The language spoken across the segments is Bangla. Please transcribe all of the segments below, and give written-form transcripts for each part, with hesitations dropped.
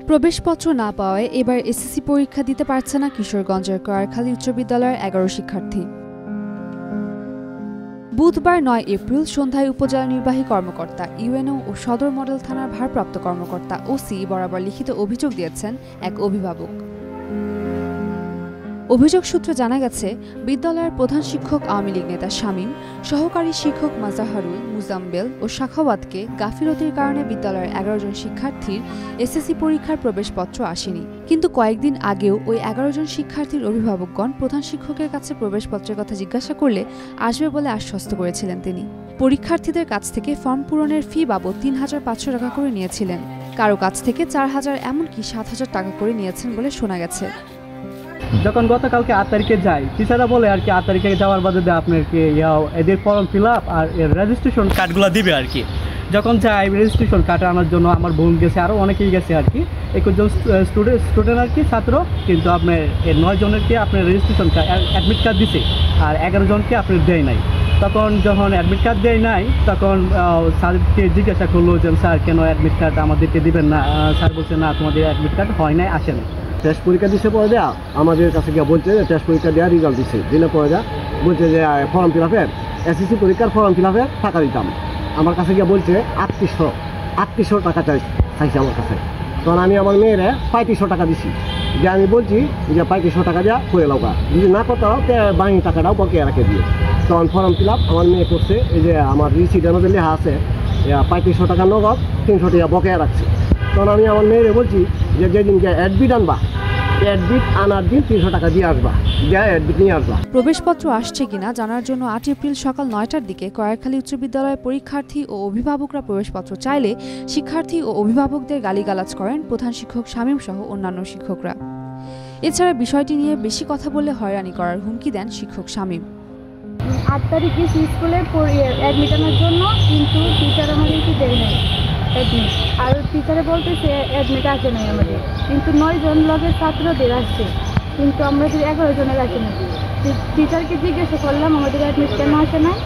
প্রবেশপত্র না পাওয়ায় এবার এসএসসি পরীক্ষা দিতে পারছে না কিশোরগঞ্জের কয়ারখালী উচ্চ বিদ্যালয়ের ১১ শিক্ষার্থী। বুধবার ৯ এপ্রিল সন্ধ্যায় উপজেলা নির্বাহী কর্মকর্তা, ইউএনও ও সদর মডেল থানার ভারপ্রাপ্ত কর্মকর্তা ওসি বরাবর লিখিত অভিযোগ দিয়েছেন এক অভিভাবক। অভিযোগ সূত্রে জানা গেছে, বিদ্যালয়ের প্রধান শিক্ষক আওয়ামী লীগ নেতা শামীম, সহকারী শিক্ষক মাজাহারুল, মুজাম্মেল ও সাখাওয়াতকে গাফিলতির কারণে বিদ্যালয়ের ১১ জন শিক্ষার্থীর এসএসসি পরীক্ষার প্রবেশপত্র আসেনি। কিন্তু কয়েকদিন আগেও ওই ১১ জন শিক্ষার্থীর অভিভাবকগণ প্রধান শিক্ষকের কাছে প্রবেশপত্রের কথা জিজ্ঞাসা করলে আসবে বলে আশ্বস্ত করেছিলেন তিনি। পরীক্ষার্থীদের কাছ থেকে ফর্ম পূরণের ফি বাবদ ৩৫০০ টাকা করে নিয়েছিলেন, কারো কাছ থেকে ৪,০০০, এমনকি ৭,০০০ টাকা করে নিয়েছেন বলে শোনা গেছে। যখন গতকালকে ৮ তারিখে যাই, টিচাররা বলে আর কি ৮ তারিখে যাওয়ার বাদে আপনাকে এদের ফর্ম ফিল আপ আর রেজিস্ট্রেশন কার্ডগুলো দিবে আর কি। যখন যাই রেজিস্ট্রেশন কার্ড আনার জন্য আমার বোন গেছে, আরও অনেকেই গেছে আর কি, ২১ জন স্টুডেন্ট আর কি, ছাত্র। কিন্তু আপনার ৯ জনেরকে আপনার রেজিস্ট্রেশন কার্ড অ্যাডমিট কার্ড দিছে আর ১১ জনকে আপনার দেয় নাই। তখন যখন অ্যাডমিট কার্ড দেয় নাই, তখন স্যারকে জিজ্ঞাসা করলো যে স্যার কেন অ্যাডমিট কার্ড আমাদেরকে দিবেন না? স্যার বলছে না, তোমাদের অ্যাডমিট কার্ড হয় নাই, আসে না। টেস্ট পরীক্ষা দিচ্ছে পরে দেওয়া আমাদের কাছে গিয়ে বলছে যে টেস্ট পরীক্ষা দেওয়া রেজাল্ট দিচ্ছে, দিলে পরে দেওয়া বলছে যে ফর্ম ফিল আপের এসএসসি পরীক্ষার ফর্ম ফিল আপের টাকা দিতাম। আমার কাছে গিয়ে বলছে ৩৮০০ টাকা চাইছে আমার কাছে। তখন আমি আমার মেয়েরে ৩৫০০ টাকা দিছি, যে আমি বলছি যে ৩৫০০ টাকা দেওয়া করে লাউকা, যদি না করতে হোক বাকি টাকাটাও বকেয়া রাখে দিয়ে। তখন ফর্ম ফিল আপ আমার মেয়ে করছে, এই যে আমার রিসিটের মধ্যে লেখা আছে ৩৫০০ টাকা নগদ, ৩০০ টাকা বকেয়া রাখছে। তখন আমি আমার মেয়েরে বলছি যে যেদিনকে অ্যাডমিট আনবা, অ্যাডমিট আনার দিন ৩০০ টাকা দিয়ে আসবা, অ্যাডমিট নিয়ে আসবা। প্রবেশপত্র আসছে কিনা জানার জন্য ৮ এপ্রিল সকাল ৯টার দিকে কয়ারখালী উচ্চ বিদ্যালয়ের পরীক্ষার্থী ও অভিভাবকরা প্রবেশপত্র চাইলে শিক্ষার্থী ও অভিভাবকদের গালিগালাজ করেন প্রধান শিক্ষক শামীম সহ অন্যান্য শিক্ষকরা। এছাড়া বিষয়টি নিয়ে বেশি কথা বললে হয়রানি করার হুমকি দেন শিক্ষক শামীম। ৮ তারিখে স্কুলে অ্যাডমিট আনার জন্য, কিন্তু টিচার আমাদেরকে দেয় নাই অ্যাডমিট, আর টিচারে বলতেছে অ্যাডমিট আসে নাই আমাদের, কিন্তু ৯ জন লগের ছাত্রদের আসছে, কিন্তু আমাদের ১১ জনের আসে না। টিচারকে জিজ্ঞাসা করলাম আমাদের অ্যাডমিট কেন আসে নাই,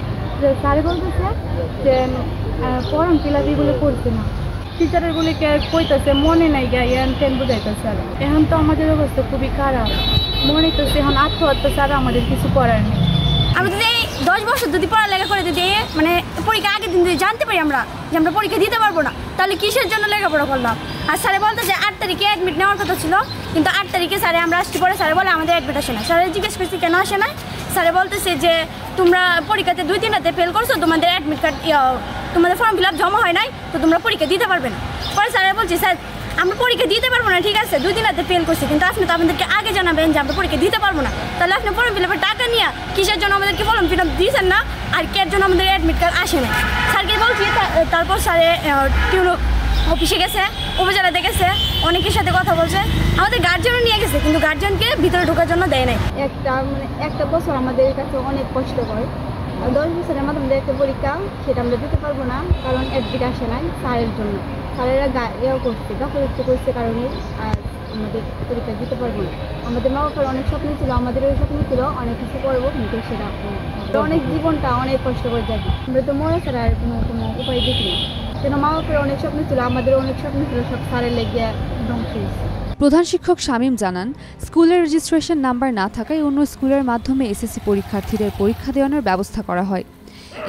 যে স্যারে বলতেছে যে ফর্ম ফিল আপ এগুলো করছে না। টিচারের বলে কইতেছে মনে নাই গা, টেন বুঝাইতেছে। আর এখন তো আমাদের অবস্থা খুবই খারাপ, মনে করছে এখন আত্মহত্যা ছাড়া আমাদের কিছু করার নেই। আমরা যদি ১০ বছর যদি পড়ালেখা করে যদি মানে পরীক্ষা আগের দিন যদি জানতে পারি আমরা যে আমরা পরীক্ষা দিতে পারবো না, তাহলে কিসের জন্য লেখাপড়া করলাম? আর স্যারে বলতে যে ৮ তারিখে অ্যাডমিট নেওয়ার কথা ছিল, কিন্তু ৮ তারিখে স্যারে আমরা আসছি পরে স্যারে বলে আমাদের অ্যাডমিট আসে না। স্যারে জিজ্ঞেস করছি কেন আসে না, স্যারে বলতেছে যে তোমরা পরীক্ষাতে ২-৩ রাতে ফেল করছো, তোমাদের অ্যাডমিট কার্ড তোমাদের ফর্ম ফিল আপ জমা হয় নাই, তো তোমরা পরীক্ষা দিতে পারবে না। পরে স্যারে বলছি স্যার আমরা পরীক্ষা দিতে পারবো না, ঠিক আছে ২ দিন রাতে ফেল করছি, কিন্তু আপনি তো আমাদেরকে আগে জানাবেন যে আমরা পরীক্ষা দিতে পারবো না, তাহলে আপনি ফর্ম ফিল আপের টাকা নিয়ে কিসের জন্য আমাদেরকে ফর্ম ফিল আপ দিয়েছেন না, আর কের জন্য আমাদের অ্যাডমিট কার্ড আসে না। স্যারকে বলছি, তারপর স্যারে টিউনো অফিসে গেছে, উপজেলাতে গেছে, অনেকের সাথে কথা বলছে, আমাদের গার্জিয়ানও নিয়ে গেছে, কিন্তু গার্জিয়ানকে ভিতরে ঢোকার জন্য দেয় নাই। একটা বছর আমাদের কাছে অনেক কষ্টকর। ১০ বছরের মাধ্যমে একটা পরীক্ষা সেটা আমরা দিতে পারবো না, কারণ অ্যাডমিট আসে নাই স্যারের জন্য। স্যারেরা করছে, গাফিলতি করছে কারণে আমাদের পরীক্ষা দিতে পারবো না। আমাদের মা বাবার অনেক স্বপ্ন ছিল, আমাদের ওই স্বপ্ন ছিল অনেক কিছু করবো, কিন্তু সেটা অনেক জীবনটা অনেক কষ্ট করে যাবে। আমরা তো মরে ছাড়া আর কোনো উপায় দেখি না, কেন মা বাবার অনেক স্বপ্ন ছিল, আমাদের অনেক স্বপ্ন ছিল, সব স্যারের লেগে ধ্বংস হয়েছে। প্রধান শিক্ষক শামীম জানান, স্কুলের রেজিস্ট্রেশন নাম্বার না থাকায় অন্য স্কুলের মাধ্যমে এসএসসি পরীক্ষার্থীদের পরীক্ষা দেওয়ানোর ব্যবস্থা করা হয়।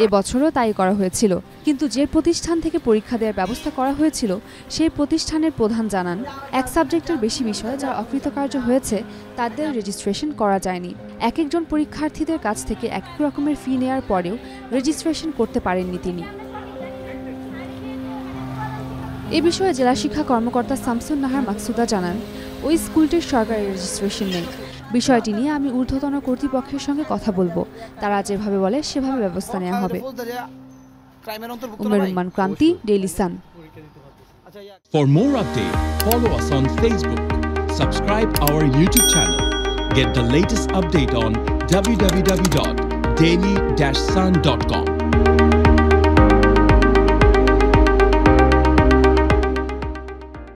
এবছরও তাই করা হয়েছিল, কিন্তু যে প্রতিষ্ঠান থেকে পরীক্ষা দেওয়ার ব্যবস্থা করা হয়েছিল সেই প্রতিষ্ঠানের প্রধান জানান, এক সাবজেক্টের বেশি বিষয়ে যারা অকৃতকার্য হয়েছে তাদের রেজিস্ট্রেশন করা যায়নি। এক একজন পরীক্ষার্থীদের কাছ থেকে এক রকমের ফি নেওয়ার পরেও রেজিস্ট্রেশন করতে পারেননি তিনি। এ বিষয়ে জেলা শিক্ষা কর্মকর্তা শামসুন নাহার মাকসুদা জানান, ওই স্কুলটির সরকারি রেজিস্ট্রেশন নেই। বিষয়টি নিয়ে আমি ঊর্ধ্বতন কর্তৃপক্ষের সঙ্গে কথা বলবো, তারা যেভাবে বলে সেভাবে ব্যবস্থা নেওয়া হবে। উমেরুম্মান Kranti, Daily Sun. For more updates, follow us on Facebook, subscribe our YouTube channel, get the latest update on www.daily-sun.com.